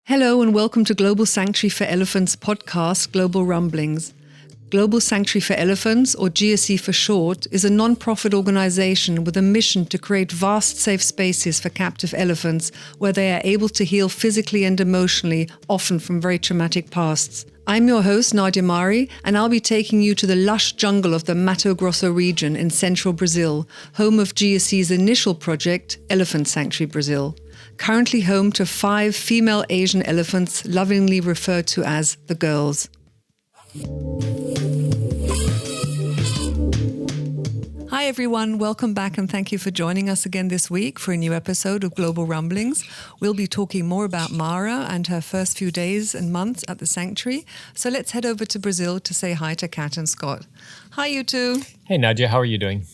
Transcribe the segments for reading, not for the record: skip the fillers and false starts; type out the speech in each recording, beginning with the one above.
Hello and welcome to Global Sanctuary for Elephants podcast, Global Rumblings. Global Sanctuary for Elephants, or GSE for short, is a non-profit organization with a mission to create vast safe spaces for captive elephants where they are able to heal physically and emotionally, often from very traumatic pasts. I'm your host, Nadia Mari, and I'll be taking you to the lush jungle of the Mato Grosso region in central Brazil, home of GSE's initial project, Elephant Sanctuary Brazil. Currently home to 5 female Asian elephants, lovingly referred to as the girls. Hi everyone, welcome back and thank you for joining us again this week for a new episode of Global Rumblings. We'll be talking more about Mara and her first few days and months at the sanctuary. So let's head over to Brazil to say hi to Kat and Scott. Hi you two. Hey Nadia, how are you doing?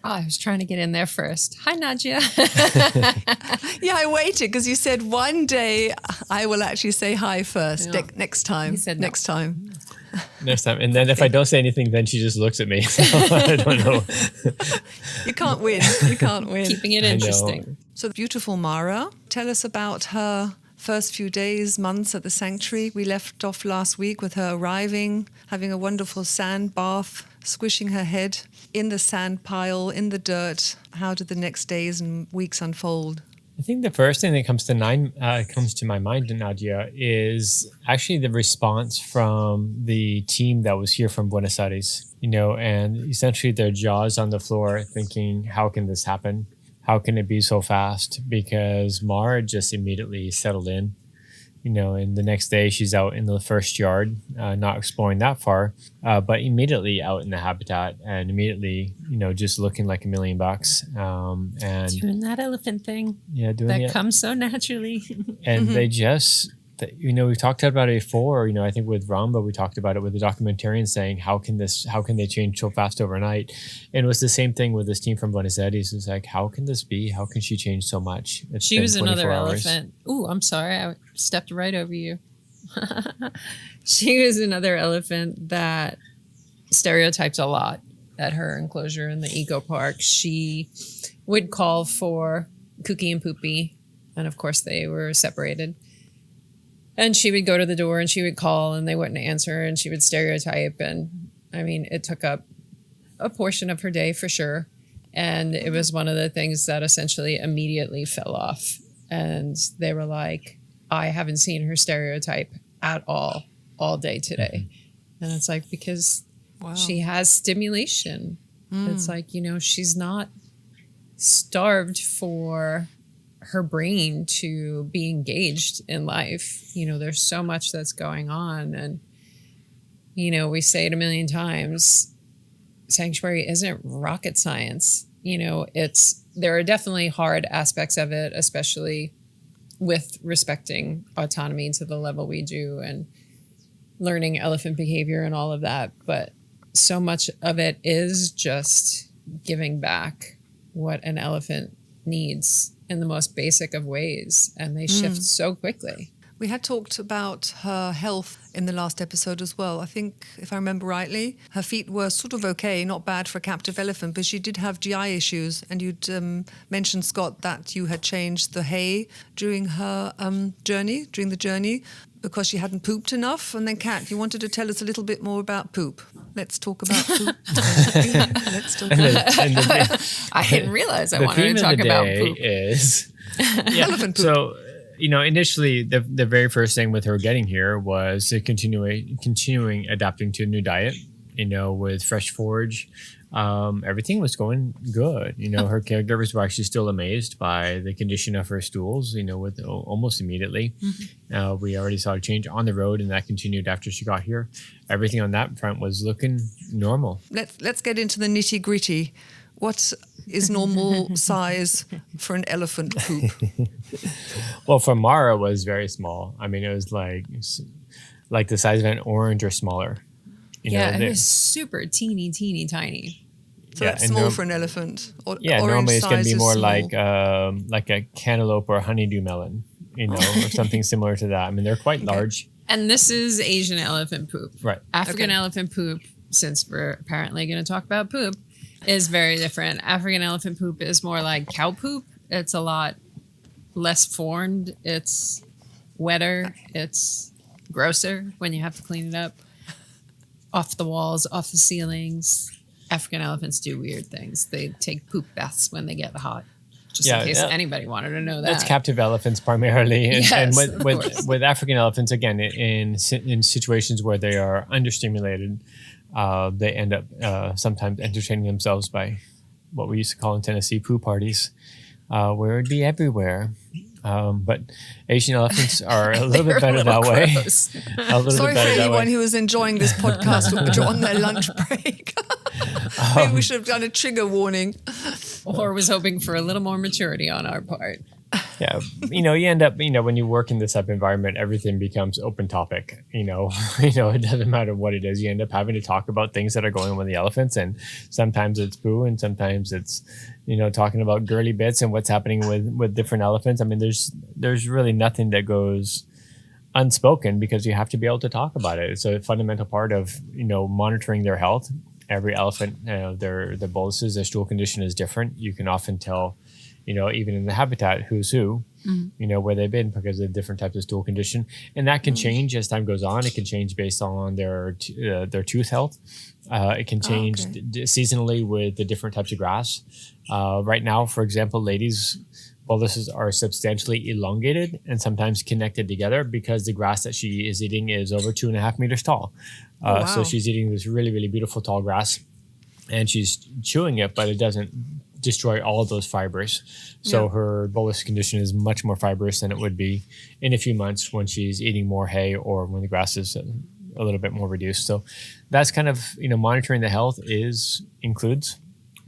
Oh, I was trying to get in there first. Hi, Nadia. Yeah, I waited because you said one day I will actually say hi first. Yeah. Next time. He said no. Next time. Next time. And then if I don't say anything, then she just looks at me. So I don't know. You can't win. You can't win. Keeping it interesting. So beautiful Mara, tell us about her first few days, months at the sanctuary. We left off last week with her arriving, having a wonderful sand bath, squishing her head in the sand pile, in the dirt. How did the next days and weeks unfold? I think the first thing that comes to my mind, Nadia, is actually the response from the team that was here from Buenos Aires, and essentially their jaws on the floor thinking, how can this happen? How can it be so fast? Because Mara just immediately settled in, and the next day she's out in the first yard, not exploring that far, but immediately out in the habitat and immediately, just looking like $1 million. And doing that elephant thing. Yeah, doing that it. Comes so naturally. And they just, we've talked about it before, I think with Ramba, we talked about it with the documentarian saying, how can they change so fast overnight? And it was the same thing with this team from Buenos Aires. It's like, how can this be? How can she change so much? She was another elephant. Ooh, I'm sorry. I stepped right over you. She was another elephant that stereotypes a lot at her enclosure in the eco park. She would call for Cookie and Poopy. And of course they were separated. And she would go to the door and she would call and they wouldn't answer and she would stereotype. And I mean, it took up a portion of her day for sure. And it was one of the things that essentially immediately fell off. And they were like, I haven't seen her stereotype at all day today. Mm-hmm. And it's like, because she has stimulation. It's like, she's not starved for her brain to be engaged in life. There's so much that's going on. And, we say it a million times, sanctuary isn't rocket science. There are definitely hard aspects of it, especially with respecting autonomy to the level we do and learning elephant behavior and all of that. But so much of it is just giving back what an elephant needs in the most basic of ways, and they shift so quickly. We had talked about her health in the last episode as well. I think, if I remember rightly, her feet were sort of okay, not bad for a captive elephant, but she did have GI issues. And you'd mentioned, Scott, that you had changed the hay during her journey, because she hadn't pooped enough. And then, Kat, you wanted to tell us a little bit more about poop. Let's talk about poop. I didn't realize I wanted to talk about poop. Is elephant poop. So, initially the very first thing with her getting here was continuing adapting to a new diet, with fresh forage. Everything was going good. Her caregivers were actually still amazed by the condition of her stools, with almost immediately. Mm-hmm. We already saw a change on the road, and that continued after she got here. Everything on that front was looking normal. Let's get into the nitty gritty. What is normal size for an elephant poop? Well, for Mara, it was very small. I mean, it was like the size of an orange or smaller. It was super teeny tiny. So that's small for an elephant. Normally it's going to be more small. like a cantaloupe or a honeydew melon, or something similar to that. I mean, they're quite large. And this is Asian elephant poop. Right. African elephant poop, since we're apparently going to talk about poop, is very different. African elephant poop is more like cow poop. It's a lot less formed. It's wetter. It's grosser when you have to clean it up. Off the walls, off the ceilings. African elephants do weird things. They take poop baths when they get hot. Just in case anybody wanted to know that. That's captive elephants primarily. And, yes, and with African elephants, again, in situations where they are understimulated, they end up sometimes entertaining themselves by what we used to call in Tennessee poo parties, where it'd be everywhere. But Asian elephants are a little bit better that way. Sorry for anyone who was enjoying this podcast on their lunch break. Maybe we should have done a trigger warning. Or was hoping for a little more maturity on our part. Yeah. You end up, when you work in this type of environment, everything becomes open topic. It doesn't matter what it is. You end up having to talk about things that are going on with the elephants. And sometimes it's poo and sometimes it's, talking about girly bits and what's happening with different elephants. I mean, there's really nothing that goes unspoken because you have to be able to talk about it. It's a fundamental part of, monitoring their health. Every elephant, their boluses, their stool condition is different. You can often tell, even in the habitat, who's who, where they've been because of different types of stool condition. And that can change as time goes on. It can change based on their tooth health. It can change seasonally with the different types of grass. Right now, for example, ladies' boluses are substantially elongated and sometimes connected together because the grass that she is eating is over 2.5 meters tall. So she's eating this really, really beautiful tall grass and she's chewing it, but it doesn't destroy all of those fibers. So her bolus condition is much more fibrous than it would be in a few months when she's eating more hay or when the grass is a little bit more reduced. So that's kind of, monitoring the health includes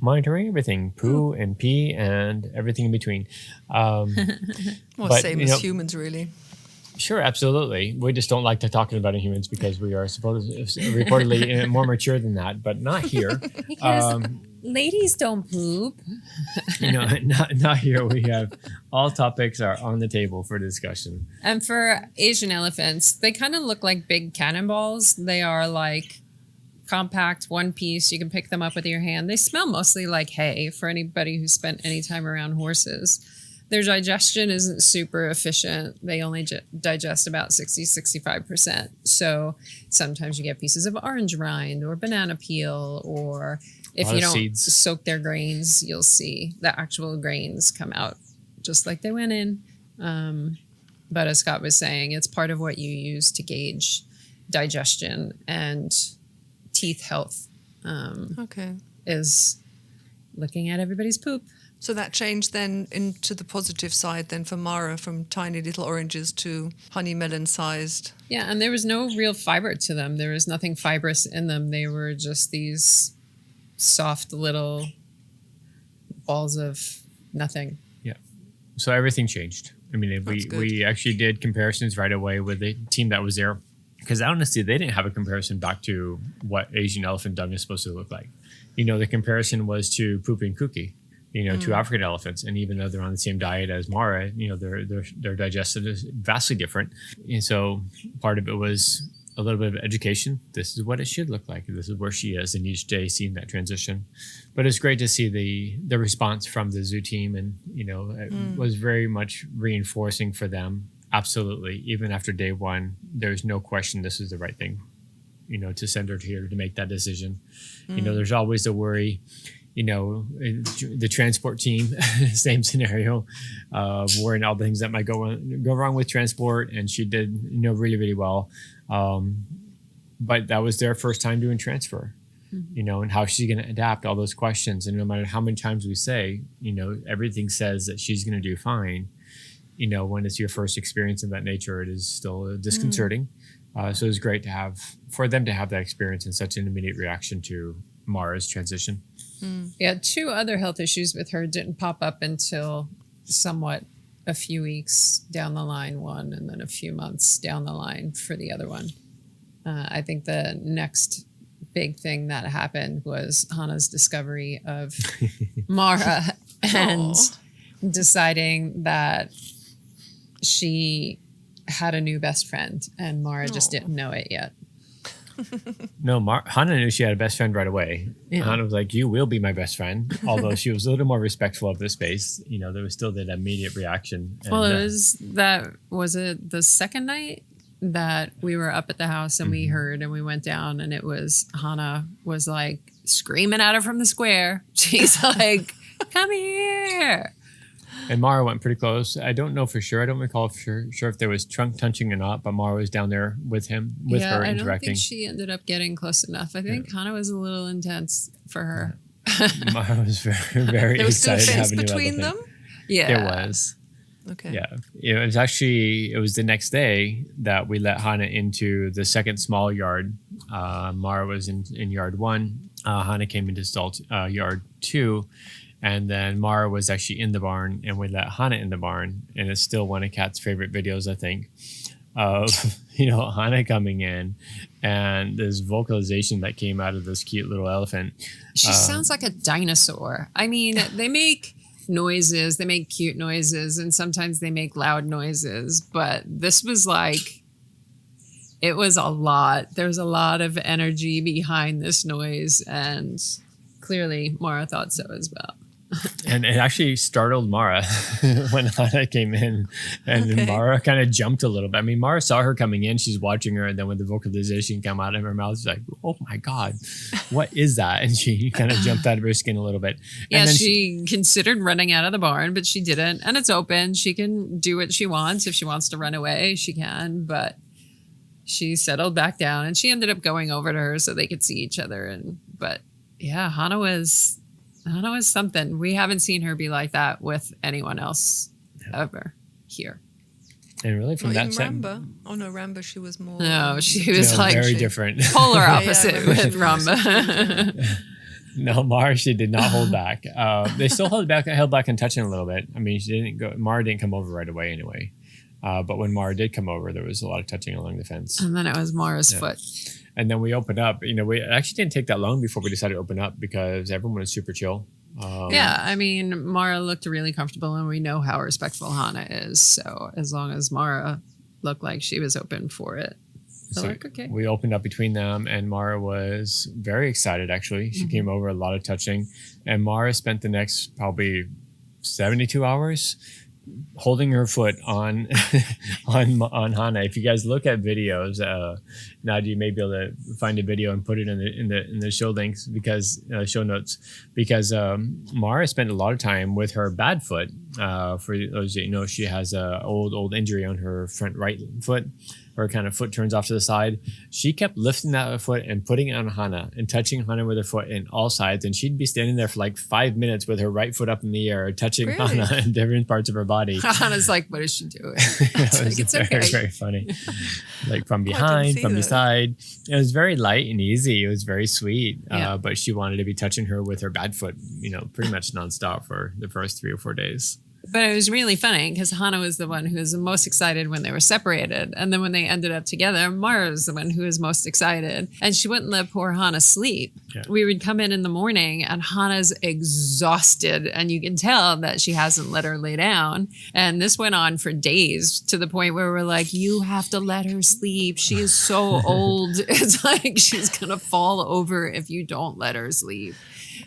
monitoring everything, poo and pee and everything in between. Same as humans, really. Sure, absolutely. We just don't like to talk about it in humans because we are reportedly more mature than that, but not here. Because ladies don't poop. Not here. We have all topics are on the table for discussion. And for Asian elephants, they kind of look like big cannonballs. They are like compact, one piece. You can pick them up with your hand. They smell mostly like hay for anybody who spent any time around horses. Their digestion isn't super efficient. They only digest about 60-65%. So sometimes you get pieces of orange rind or banana peel, or if you don't soak their grains, you'll see the actual grains come out just like they went in. But as Scott was saying, it's part of what you use to gauge digestion and teeth health. Is looking at everybody's poop. So that changed then into the positive side then for Mara, from tiny little oranges to honey melon sized. Yeah, and there was no real fiber to them. There was nothing fibrous in them. They were just these soft little balls of nothing. Yeah. So everything changed. I mean, we actually did comparisons right away with the team that was there. Because honestly, they didn't have a comparison back to what Asian elephant dung is supposed to look like. The comparison was to poop and cookie. To African elephants, and even though they're on the same diet as Mara, their digestive is vastly different. And so part of it was a little bit of education. This is what it should look like. This is where she is, and each day seeing that transition. But it's great to see the response from the zoo team, and it was very much reinforcing for them. Absolutely, even after day one, there's no question this is the right thing. To send her here to make that decision. There's always the worry. The transport team, same scenario, worrying all the things that might go wrong with transport. And she did, really, really well. But that was their first time doing transfer, and how she's going to adapt all those questions. And no matter how many times we say, everything says that she's going to do fine. When it's your first experience of that nature, it is still disconcerting. So it was great for them to have that experience and such an immediate reaction to Mara's transition. Yeah, 2 other health issues with her didn't pop up until somewhat a few weeks down the line, one, and then a few months down the line for the other one. I think the next big thing that happened was Hana's discovery of Mara and deciding that she had a new best friend, and Mara just didn't know it yet. No, Hana knew she had a best friend right away. Yeah. Hana was like, "You will be my best friend." Although she was a little more respectful of the space, there was still that immediate reaction. Well, was it the second night that we were up at the house and we heard and we went down, and it was Hana was like screaming at her from the square. She's like, "Come here." And Mara went pretty close. I don't know for sure. I don't recall for sure if there was trunk touching or not, but Mara was down there with her interacting. I don't think she ended up getting close enough. I think Hana was a little intense for her. Mara was very, very excited to have a new between them? Yeah. There was. Okay. Yeah. It was the next day that we let Hana into the second small yard. Mara was in yard 1. Hana came into yard 2. And then Mara was actually in the barn, and we let Hana in the barn. And it's still one of Kat's favorite videos, I think, of, Hana coming in and this vocalization that came out of this cute little elephant. She sounds like a dinosaur. I mean, they make noises, they make cute noises, and sometimes they make loud noises. But this was like, it was a lot. There was a lot of energy behind this noise. And clearly Mara thought so as well. And it actually startled Mara when Hana came in, and Mara kind of jumped a little bit. I mean, Mara saw her coming in, she's watching her, and then when the vocalization came out of her mouth, she's like, "Oh my God, what is that?" And she kind of jumped out of her skin a little bit. Yeah, and then she considered running out of the barn, but she didn't. And it's open. She can do what she wants. If she wants to run away, she can. But she settled back down, and she ended up going over to her so they could see each other. But yeah, Hana was something. We haven't seen her be like that with anyone else ever here. And really from that time. Ramba. Oh no, Ramba, she was more. No, she was like very different. Polar opposite with Ramba. No, Mara, she did not hold back. They still held back and touching a little bit. I mean, Mara didn't come over right away anyway. But when Mara did come over, there was a lot of touching along the fence. And then it was Mara's foot. And then we opened up. We actually didn't take that long before we decided to open up because everyone was super chill. I mean, Mara looked really comfortable, and we know how respectful Hana is. So as long as Mara looked like she was open for it, okay. We opened up between them, and Mara was very excited, actually. She came over, a lot of touching. And Mara spent the next probably 72 hours holding her foot on Hana. If you guys look at videos, Nadia may be able to find a video and put it in the show links show notes, because Mara spent a lot of time with her bad foot. For those that she has a old injury on her front right foot. Her kind of foot turns off to the side. She kept lifting that foot and putting it on Hana and touching Hana with her foot in all sides. And she'd be standing there for like 5 minutes with her right foot up in the air, touching Hana in different parts of her body. Hana's like, "What is she doing?" It's very, very funny. Like from behind, from the side. It was very light and easy. It was very sweet. But she wanted to be touching her with her bad foot, pretty much nonstop for the first 3 or 4 days. But it was really funny because Hana was the one who was the most excited when they were separated. And then when they ended up together, Mara was the one who was most excited. And she wouldn't let poor Hana sleep. Yeah. We would come in the morning and Hana's exhausted. And you can tell that she hasn't let her lay down. And this went on for days to the point where we're like, "You have to let her sleep. She is so old. It's like she's going to fall over if you don't let her sleep."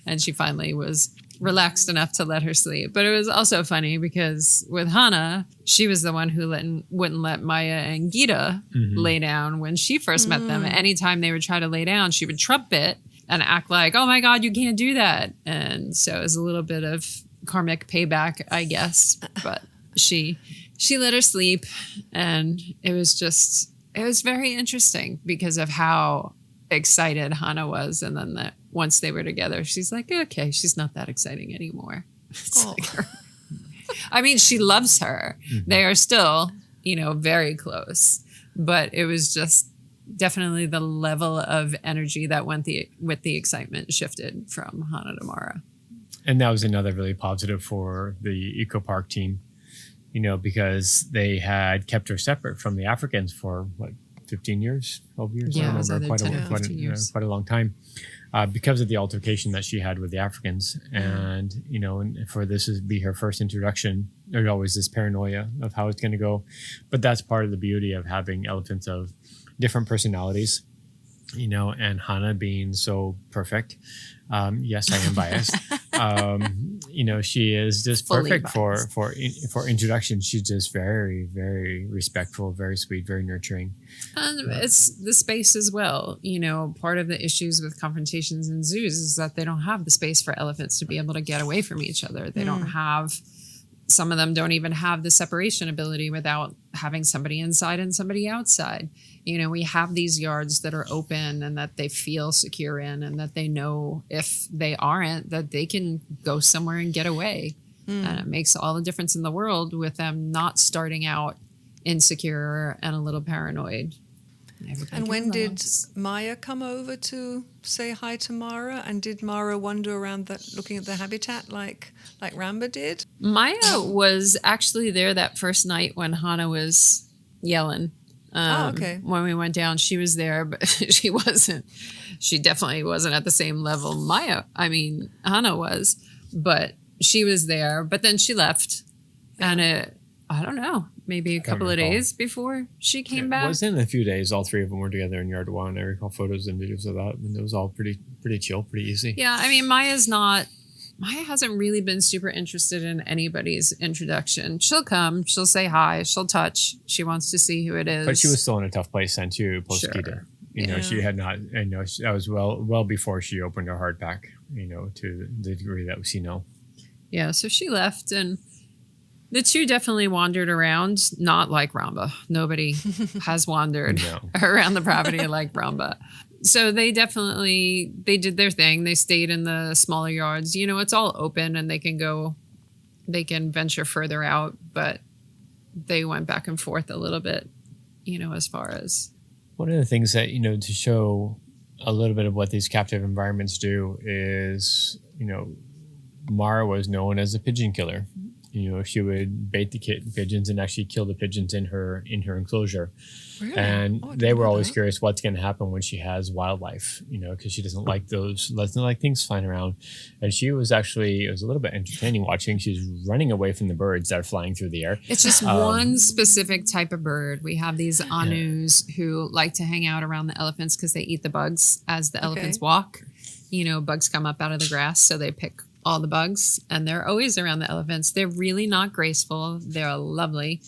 And she finally was relaxed enough to let her sleep. But it was also funny because with Hana, she was the one who wouldn't let Maya and Gita lay down when she first met them. Anytime they would try to lay down, she would trumpet and act like, "Oh my God, you can't do that." And so it was a little bit of karmic payback, I guess. But she let her sleep, and it was very interesting because of how excited Hana was. And then once they were together, she's like, "Okay, she's not that exciting anymore." It's like her. I mean, she loves her. They are still, very close. But it was just definitely the level of energy that went with the excitement shifted from Hana to Mara. And that was another really positive for the Eco Park team, because they had kept her separate from the Africans for 15 15 years, 12 years. Yeah, I remember quite a long time. Because of the altercation that she had with the Africans. And, and for this to be her first introduction, there's always this paranoia of how it's going to go. But that's part of the beauty of having elephants of different personalities, and Hana being so perfect. Yes, I am biased. She is just Fully perfect for introduction. She's just very, very respectful, very sweet, very nurturing. And it's the space as well. Part of the issues with confrontations in zoos is that they don't have the space for elephants to be able to get away from each other. They don't have, some of them don't even have the separation ability without having somebody inside and somebody outside. We have these yards that are open and that they feel secure in, and that they know if they aren't, that they can go somewhere and get away. And it makes all the difference in the world with them not starting out insecure and a little paranoid. And when did Maya come over to say hi to Mara? And did Mara wander around looking at the habitat like Ramba did? Maya was actually there that first night when Hana was yelling. Okay. When we went down, she was there, but she wasn't. She definitely wasn't at the same level Hana was, but she was there. But then she left, and I don't know, maybe a couple of days before she came back. It wasn't a few days. All three of them were together in Yard 1. I recall photos and videos of that, and it was all pretty chill, pretty easy. Yeah, Maya hasn't really been super interested in anybody's introduction. She'll come, she'll say hi, she'll touch. She wants to see who it is. But she was still in a tough place then too, post-Kita. She had not, that was well before she opened her heart back, to the degree that we know. Yeah, so she left, and the two definitely wandered around, not like Ramba. Nobody has wandered around the property like Ramba. So they did their thing. They stayed in the smaller yards. It's all open and they can venture further out, but they went back and forth a little bit, as far as. One of the things that, to show a little bit of what these captive environments do is, Mara was known as a pigeon killer. She would bait the pigeons and actually kill the pigeons in her enclosure. Really? And they were always curious what's going to happen when she has wildlife, because she doesn't like things flying around. And it was a little bit entertaining watching. She's running away from the birds that are flying through the air. It's just one specific type of bird. We have these anus who like to hang out around the elephants because they eat the bugs as the elephants walk. Bugs come up out of the grass, so they pick all the bugs, and they're always around the elephants. They're really not graceful. They're lovely.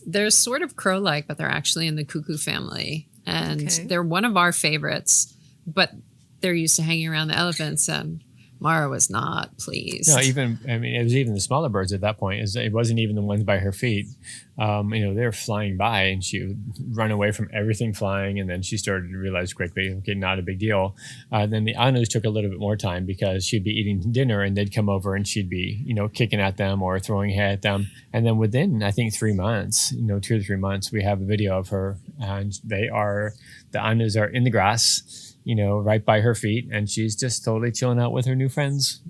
They're sort of crow-like, but they're actually in the cuckoo family. And they're one of our favorites, but they're used to hanging around the elephants, and Mara was not pleased. No, it was even the smaller birds at that point. It wasn't even the ones by her feet. They were flying by, and she would run away from everything flying. And then she started to realize quickly, okay, not a big deal. Then the Anus took a little bit more time because she'd be eating dinner and they'd come over and she'd be, kicking at them or throwing hay at them. And then within, I think 3 months, 2 or 3 months, we have a video of her, and the Anus are in the grass, right by her feet, and she's just totally chilling out with her new friends,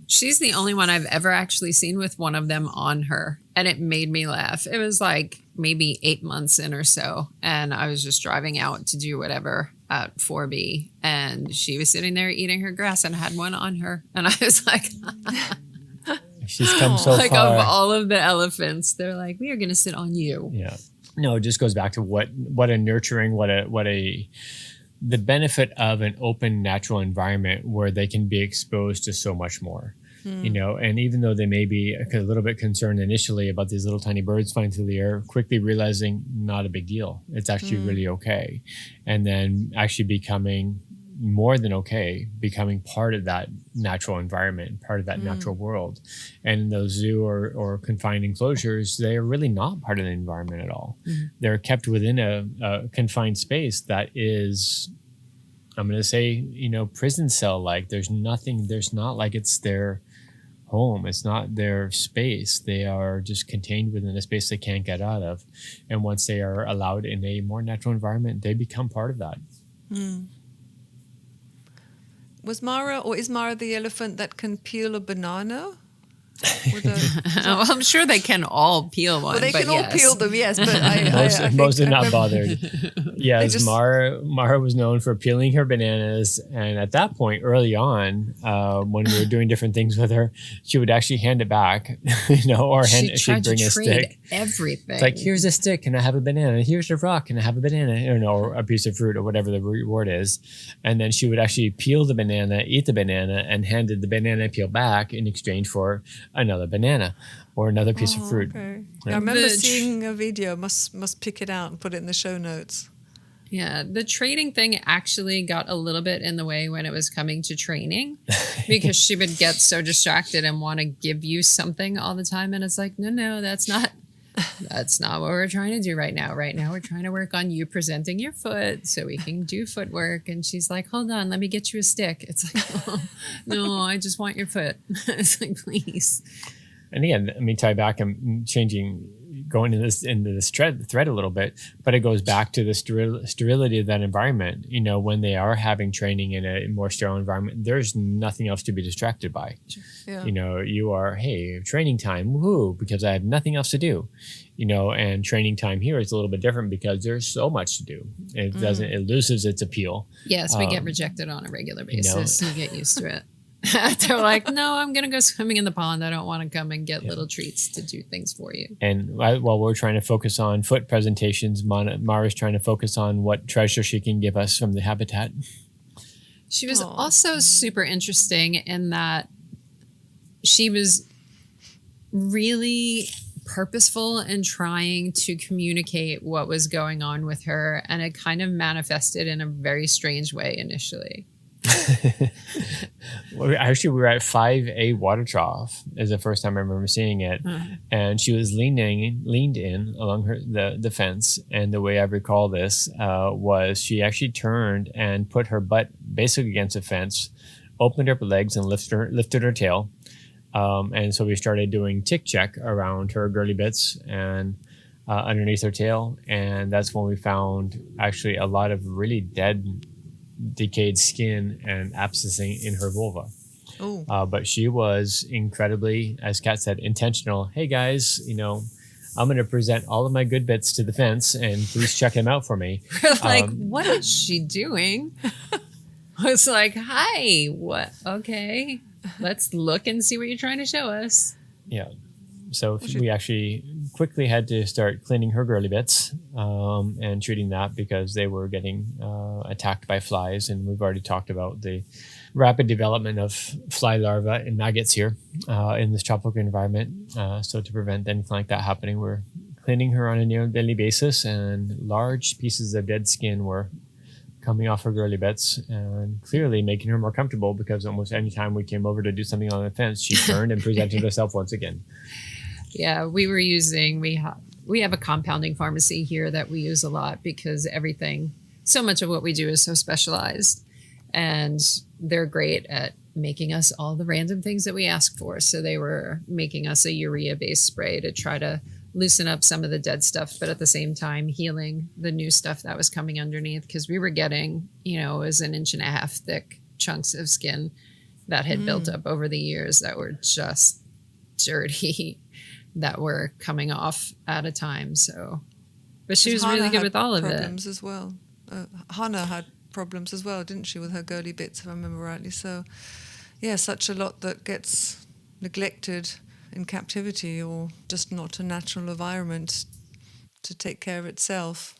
She's the only one I've ever actually seen with one of them on her, and it made me laugh. It was like maybe 8 months in or so, and I was just driving out to do whatever at 4B, and she was sitting there eating her grass and had one on her, and I was like... She's come so like far. Of all of the elephants, they're like, we are going to sit on you. Yeah. No, it just goes back to what a nurturing, the benefit of an open natural environment where they can be exposed to so much more, and even though they may be a little bit concerned initially about these little tiny birds flying through the air, quickly realizing not a big deal. It's actually really okay. And then actually becoming more than okay, becoming part of that natural environment, part of that natural world. And in those zoo or confined enclosures, they are really not part of the environment at all. They're kept within a confined space that is, I'm going to say, prison cell like. There's not like it's their home. It's not their space. They are just contained within a space they can't get out of. And once they are allowed in a more natural environment, they become part of that. Was Mara, or is Mara the elephant that can peel a banana? Well, I'm sure they can all peel one. Well, they can yes. all peel them, yes. But most are not bothered. Yes, just, Mara was known for peeling her bananas, and at that point, early on, when we were doing different things with her, she would actually hand it back, or she'd bring a stick. Everything. It's like, here's a stick, can I have a banana? Here's a rock, can I have a banana? Or a piece of fruit, or whatever the reward is. And then she would actually peel the banana, eat the banana, and handed the banana peel back in exchange for another banana or another piece of fruit. Okay. Yeah, I remember seeing a video. Must pick it out and put it in the show notes. Yeah, the trading thing actually got a little bit in the way when it was coming to training, because she would get so distracted and want to give you something all the time, and it's like, no, that's not what we're trying to do right now. Right now, we're trying to work on you presenting your foot so we can do footwork. And she's like, hold on, let me get you a stick. It's like, oh, no, I just want your foot. It's like, please. And again, I mean, tie back, I'm going into this thread a little bit, but it goes back to the sterility of that environment. When they are having training in a more sterile environment, there's nothing else to be distracted by. Yeah. You are, hey, training time, woohoo, because I have nothing else to do. And training time here is a little bit different because there's so much to do. It loses its appeal. Yes, we get rejected on a regular basis. You get used to it. They're like, no, I'm going to go swimming in the pond. I don't want to come and get little treats to do things for you. And while we're trying to focus on foot presentations, Mara's trying to focus on what treasure she can give us from the habitat. She was also super interesting in that she was really purposeful in trying to communicate what was going on with her. And it kind of manifested in a very strange way initially. Actually, we were at 5A water trough is the first time I remember seeing it. And she was leaned in along the fence. And the way I recall this was she actually turned and put her butt basically against the fence, opened up her legs and lifted her tail. And so we started doing tick check around her girly bits and underneath her tail. And that's when we found actually a lot of really decayed skin and abscessing in her vulva. But she was incredibly, as Kat said, intentional. Hey guys, I'm going to present all of my good bits to the fence and please check them out for me. Like, what is she doing? I was like, hi, what? Okay, let's look and see what you're trying to show us. Yeah. So we actually quickly had to start cleaning her girly bits and treating that because they were getting attacked by flies. And we've already talked about the rapid development of fly larvae and maggots here in this tropical environment. So to prevent anything like that happening, we're cleaning her on a near daily basis, and large pieces of dead skin were coming off her girly bits and clearly making her more comfortable, because almost any time we came over to do something on the fence, she turned and presented herself once again. Yeah, we have a compounding pharmacy here that we use a lot because so much of what we do is so specialized, and they're great at making us all the random things that we ask for. So they were making us a urea-based spray to try to loosen up some of the dead stuff, but at the same time healing the new stuff that was coming underneath, because we were getting, it was 1.5 inches thick chunks of skin that had built up over the years that were just dirty, that were coming off at a time. So, but she was really good with all of it. Problems as well. Hana had problems as well, didn't she, with her girly bits, if I remember rightly? So, yeah, such a lot that gets neglected in captivity, or just not a natural environment to take care of itself.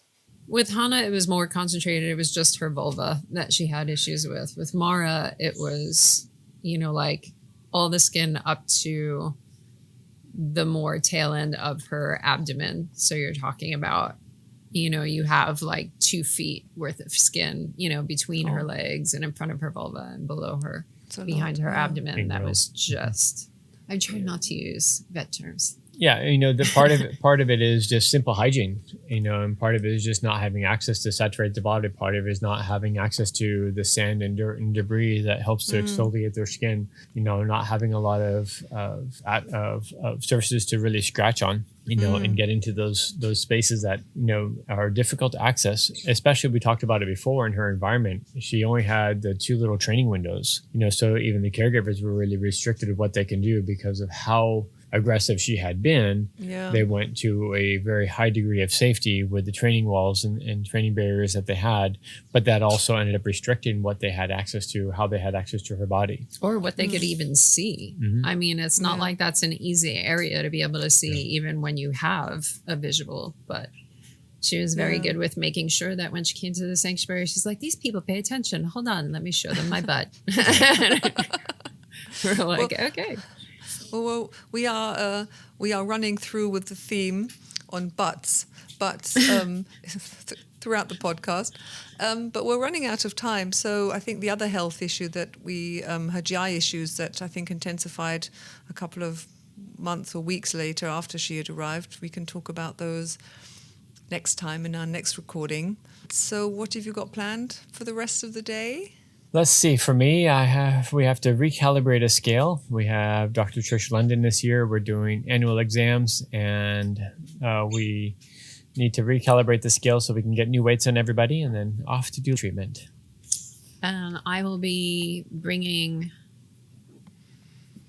With Hana, it was more concentrated. It was just her vulva that she had issues with. With Mara, it was, like all the skin up to the more tail end of her abdomen. So you're talking about, you have like 2 feet worth of skin, between her legs and in front of her vulva and below her, behind her abdomen. That was just... I try not to use vet terms. Yeah, the part of it is just simple hygiene, and part of it is just not having access to saturated the body. Part of it is not having access to the sand and dirt and debris that helps to exfoliate their skin. Not having a lot of surfaces to really scratch on. and get into those spaces that, are difficult to access. Especially, we talked about it before, in her environment, she only had the 2 little training windows, so even the caregivers were really restricted of what they can do because of how aggressive she had been. They went to a very high degree of safety with the training walls and training barriers that they had, but that also ended up restricting what they had access to, how they had access to her body, or what they could even see. I mean, it's not like that's an easy area to be able to see, even when you have a visual. But she was very good with making sure that when she came to the sanctuary, she's like, these people pay attention. Hold on, let me show them my butt. We're like, okay. Well, we are running through with the theme on butts throughout the podcast, but we're running out of time. So I think the other health issue that her GI issues that I think intensified a couple of months or weeks later after she had arrived, we can talk about those next time in our next recording. So what have you got planned for the rest of the day? Let's see. For me, we have to recalibrate a scale. We have Dr. Trish London this year. We're doing annual exams, and we need to recalibrate the scale so we can get new weights on everybody, and then off to do treatment. And I will be bringing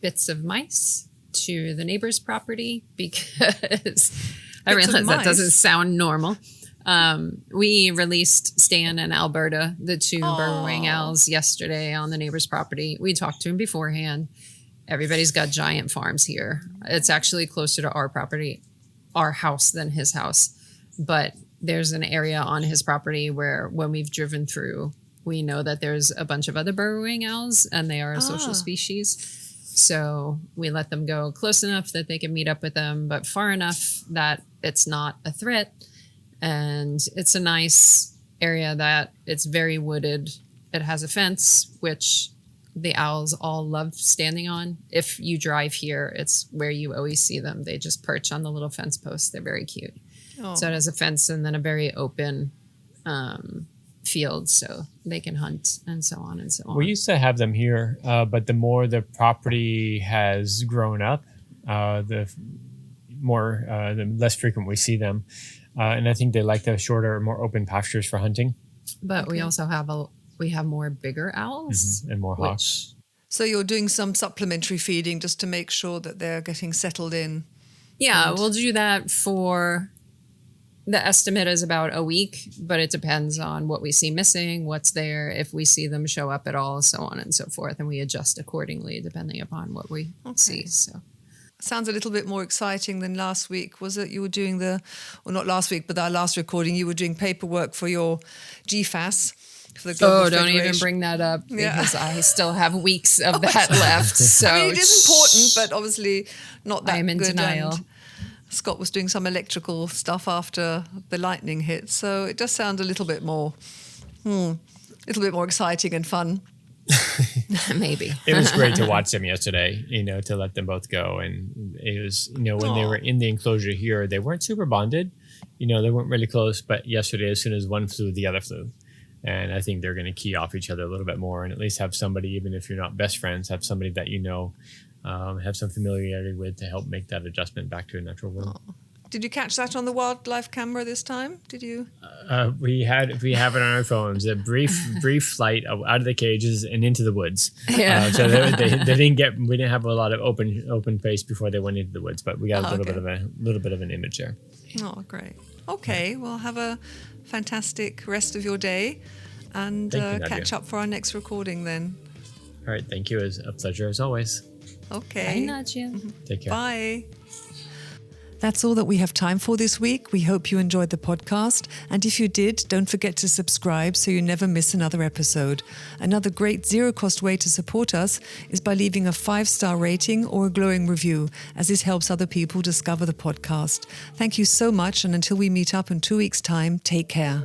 bits of mice to the neighbor's property because I realize that doesn't sound normal. We released Stan and Alberta, the 2 burrowing owls, yesterday on the neighbor's property. We talked to him beforehand. Everybody's got giant farms here. It's actually closer to our property, our house, than his house. But there's an area on his property where when we've driven through, we know that there's a bunch of other burrowing owls, and they are a social species. So we let them go close enough that they can meet up with them, but far enough that it's not a threat. And it's a nice area that it's very wooded. It has a fence, which the owls all love standing on. If you drive here, it's where you always see them. They just perch on the little fence posts. They're very cute. So it has a fence and then a very open field, so they can hunt and so on and so on. We used to have them here, but the more the property has grown up, the less frequent we see them. And I think they like the shorter, more open pastures for hunting. But we also have more bigger owls. And more hawks. So you're doing some supplementary feeding just to make sure that they're getting settled in. Yeah, we'll do that for... The estimate is about a week, but it depends on what we see missing, what's there, if we see them show up at all, so on and so forth. And we adjust accordingly depending upon what we see. So. Sounds a little bit more exciting than last week. Was it you were doing not last week, but our last recording, you were doing paperwork for your GFAS. For the Global don't Federation. even bring that up because I still have weeks of that left. So I mean, it is important, but obviously not that good. I'm in denial. And Scott was doing some electrical stuff after the lightning hit, so it does sound a little bit more exciting and fun. Maybe. It was great to watch them yesterday, to let them both go. And it was, when they were in the enclosure here, they weren't super bonded, they weren't really close, but yesterday, as soon as one flew, the other flew. And I think they're going to key off each other a little bit more and at least have somebody, even if you're not best friends, have somebody that have some familiarity with to help make that adjustment back to a natural world. Did you catch that on the wildlife camera this time? Did you? We have it on our phones. A brief flight out of the cages and into the woods. Yeah. So they we didn't have a lot of open face before they went into the woods, but we got a little bit of an image there. Oh, great. Okay, well, have a fantastic rest of your day, and catch up for our next recording then. All right, thank you. It was a pleasure as always. Okay. Bye, Nadia. Take care. Bye. That's all that we have time for this week. We hope you enjoyed the podcast. And if you did, don't forget to subscribe so you never miss another episode. Another great zero-cost way to support us is by leaving a 5-star rating or a glowing review, as this helps other people discover the podcast. Thank you so much. And until we meet up in 2 weeks' time, take care.